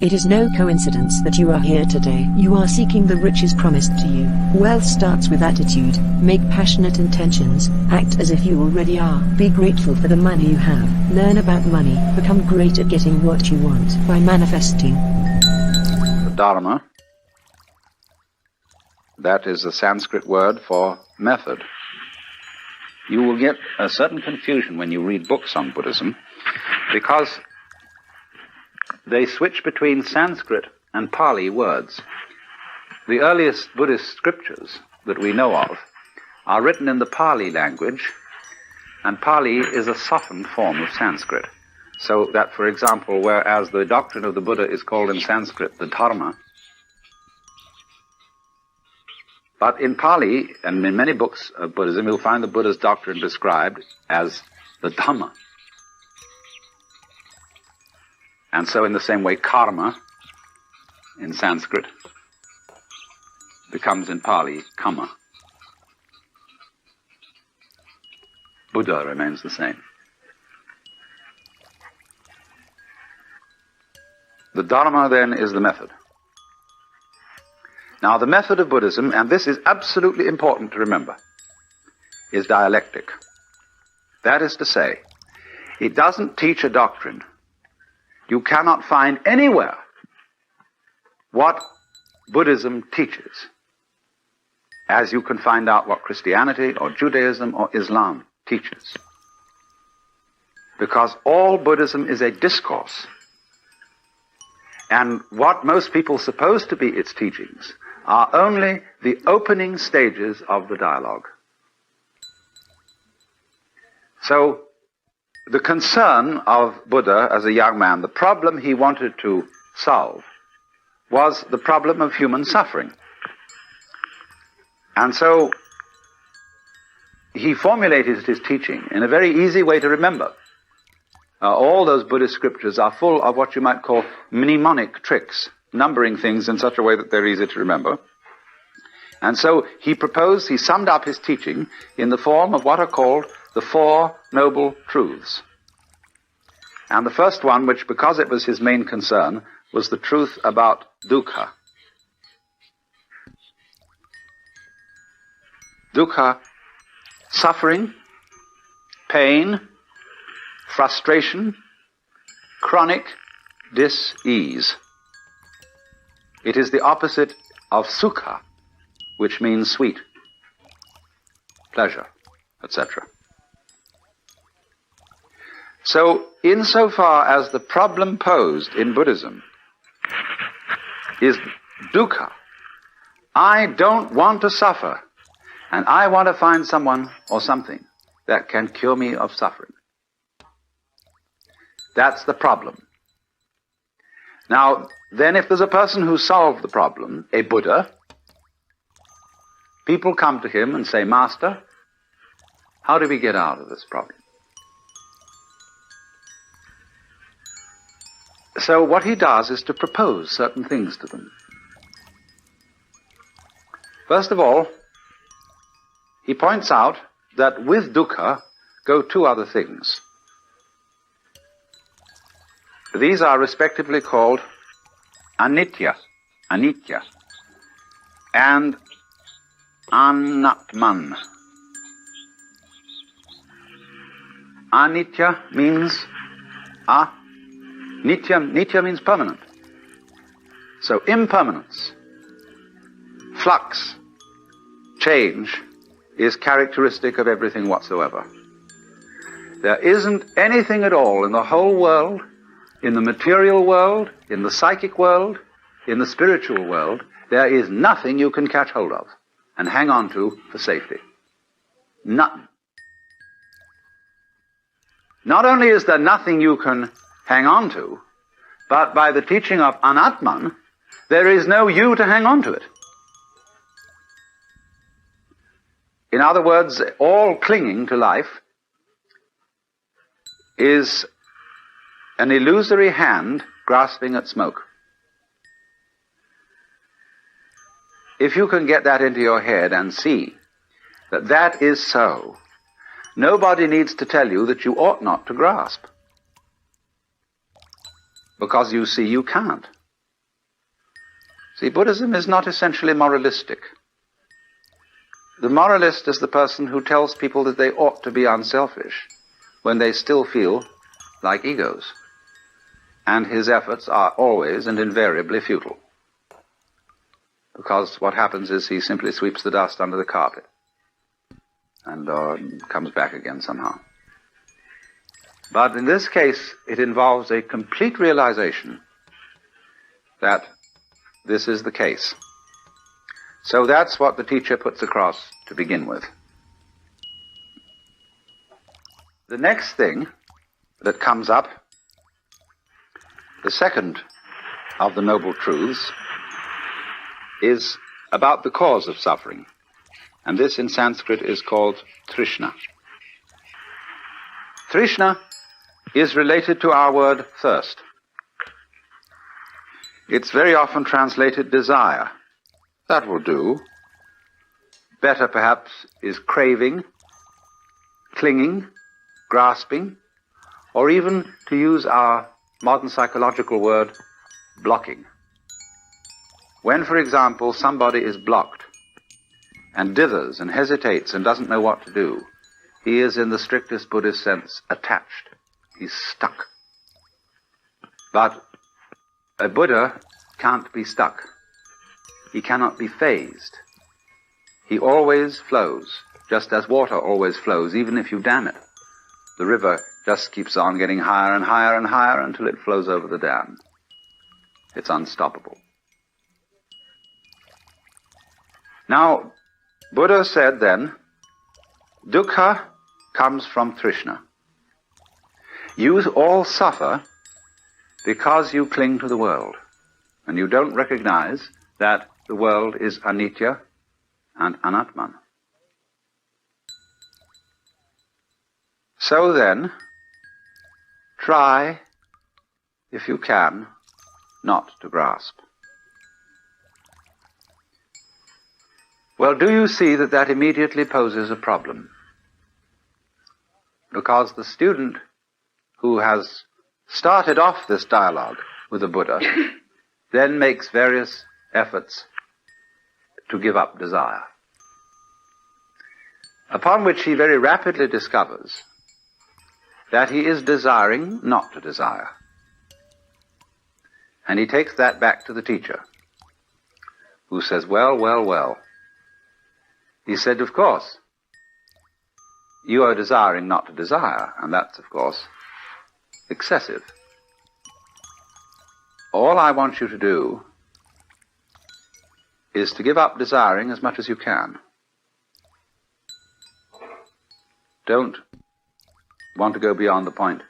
It is no coincidence that you are here today. You are seeking the riches promised to you. Wealth starts with attitude. Make passionate intentions. Act as if you already are. Be grateful for the money you have. Learn about money. Become great at getting what you want by manifesting. The Dharma, that is the Sanskrit word for method. You will get a certain confusion when you read books on Buddhism, because they switch between Sanskrit and Pali words. The earliest Buddhist scriptures that we know of are written in the Pali language, and Pali is a softened form of Sanskrit. So that, for example, whereas the doctrine of the Buddha is called in Sanskrit the Dharma, but in Pali, and in many books of Buddhism, you'll find the Buddha's doctrine described as the Dhamma. And so in the same way, karma in Sanskrit becomes in Pali kamma. Buddha remains the same. The Dharma, then, is the method. Now, the method of Buddhism, and this is absolutely important to remember, is dialectic. That is to say, it doesn't teach a doctrine. You cannot find anywhere what Buddhism teaches, as you can find out what Christianity or Judaism or Islam teaches. Because all Buddhism is a discourse. And what most people suppose to be its teachings are only the opening stages of the dialogue. So, the concern of Buddha as a young man, the problem he wanted to solve, was the problem of human suffering. And so, he formulated his teaching in a very easy way to remember. All those Buddhist scriptures are full of what you might call mnemonic tricks, numbering things in such a way that they're easy to remember. And so he summed up his teaching in the form of what are called the Four Noble Truths. And the first one, which because it was his main concern, was the truth about dukkha. Dukkha, suffering, pain, frustration, chronic dis-ease. It is the opposite of sukha, which means sweet, pleasure, etc. So, insofar as the problem posed in Buddhism is dukkha, I don't want to suffer, and I want to find someone or something that can cure me of suffering. That's the problem. Now, then if there's a person who solved the problem, a Buddha, people come to him and say, Master, how do we get out of this problem? So what he does is to propose certain things to them. First of all, he points out that with dukkha go two other things. These are respectively called anitya, and anatman. Anitya means nitya means permanent. So impermanence, flux, change is characteristic of everything whatsoever. There isn't anything at all in the whole world, in the material world, in the psychic world, in the spiritual world, there is nothing you can catch hold of and hang on to for safety. Nothing. Not only is there nothing you can hang on to, but by the teaching of anatman, there is no you to hang on to it. In other words, all clinging to life is an illusory hand grasping at smoke. If you can get that into your head and see that that is so, nobody needs to tell you that you ought not to grasp. Because you see you can't. See, Buddhism is not essentially moralistic. The moralist is the person who tells people that they ought to be unselfish when they still feel like egos. And his efforts are always and invariably futile. Because what happens is he simply sweeps the dust under the carpet and comes back again somehow. But in this case, it involves a complete realization that this is the case. So that's what the teacher puts across to begin with. The next thing that comes up, the second of the Noble Truths, is about the cause of suffering. And this in Sanskrit is called Trishna. Trishna is related to our word thirst. It's very often translated desire. That will do. Better perhaps is craving, clinging, grasping, or even, to use our modern psychological word, blocking. When, for example, somebody is blocked and dithers and hesitates and doesn't know what to do, he is, in the strictest Buddhist sense, attached. He's stuck. But a Buddha can't be stuck. He cannot be phased. He always flows, just as water always flows, even if you dam it. The river just keeps on getting higher and higher and higher until it flows over the dam. It's unstoppable. Now, Buddha said then, dukkha comes from Trishna. You all suffer because you cling to the world, and you don't recognize that the world is anicca and anatman. So then, try, if you can, not to grasp. Well, do you see that that immediately poses a problem? Because the student who has started off this dialogue with the Buddha then makes various efforts to give up desire, upon which he very rapidly discovers that he is desiring not to desire. And he takes that back to the teacher, who says, well, well, well. He said, of course, you are desiring not to desire, and that's, of course, excessive. All I want you to do is to give up desiring as much as you can. Don't want to go beyond the point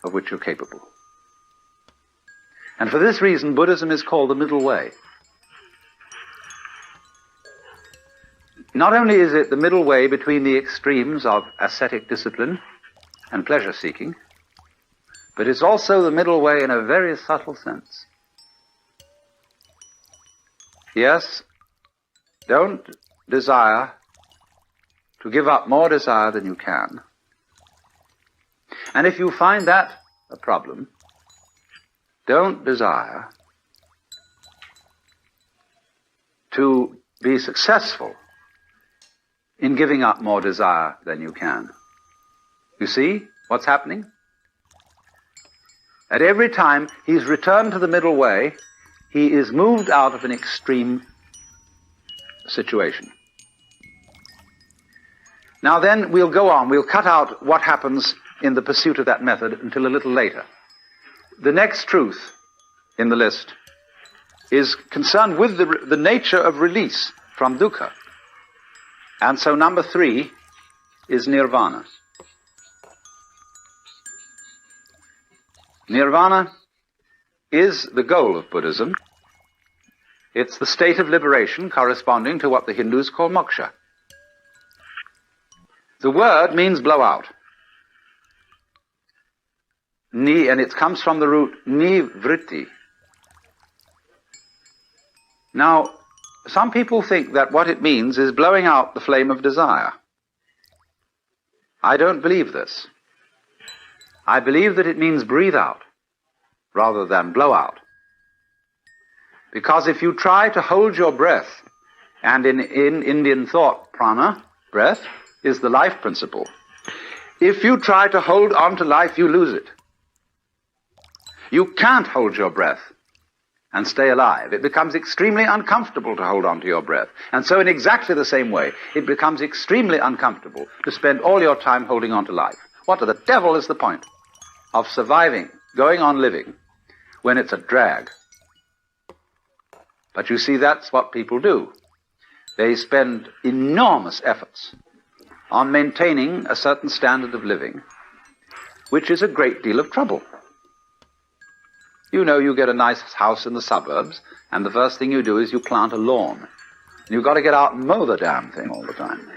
of which you're capable. And for this reason, Buddhism is called the middle way. Not only is it the middle way between the extremes of ascetic discipline and pleasure-seeking, but it's also the middle way in a very subtle sense. Yes, don't desire to give up more desire than you can. And if you find that a problem, don't desire to be successful in giving up more desire than you can. You see what's happening? At every time he's returned to the middle way, he is moved out of an extreme situation. Now then, we'll go on. We'll cut out what happens in the pursuit of that method until a little later. The next truth in the list is concerned with the nature of release from dukkha. And so number 3 is nirvana. Nirvana is the goal of Buddhism. It's the state of liberation corresponding to what the Hindus call moksha. The word means blow out. Ni, and it comes from the root nivritti. Now, some people think that what it means is blowing out the flame of desire. I don't believe this. I believe that it means breathe out rather than blow out. Because if you try to hold your breath, and in Indian thought, prana, breath, is the life principle. If you try to hold on to life, you lose it. You can't hold your breath and stay alive. It becomes extremely uncomfortable to hold on to your breath. And so in exactly the same way, it becomes extremely uncomfortable to spend all your time holding on to life. What the devil is the point of surviving, going on living, when it's a drag? But you see, that's what people do. They spend enormous efforts on maintaining a certain standard of living, which is a great deal of trouble. You know, you get a nice house in the suburbs, and the first thing you do is you plant a lawn. And you've got to get out and mow the damn thing all the time.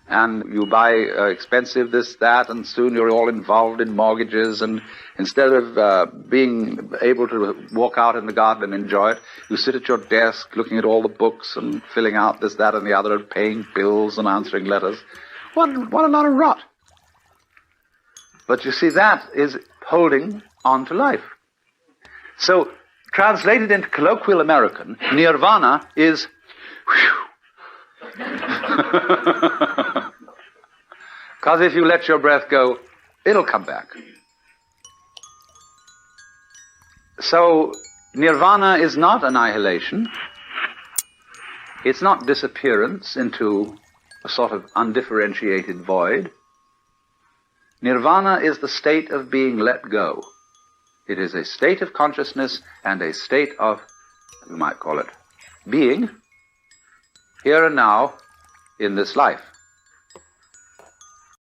And you buy expensive this, that, and soon you're all involved in mortgages, and instead of being able to walk out in the garden and enjoy it, you sit at your desk looking at all the books and filling out this, that, and the other, and paying bills and answering letters. What a lot of rot. But you see, that is holding on to life. So, translated into colloquial American, nirvana is because if you let your breath go, it'll come back. So, nirvana is not annihilation. It's not disappearance into a sort of undifferentiated void. Nirvana is the state of being let go. It is a state of consciousness and a state of, you might call it, being, here and now, in this life.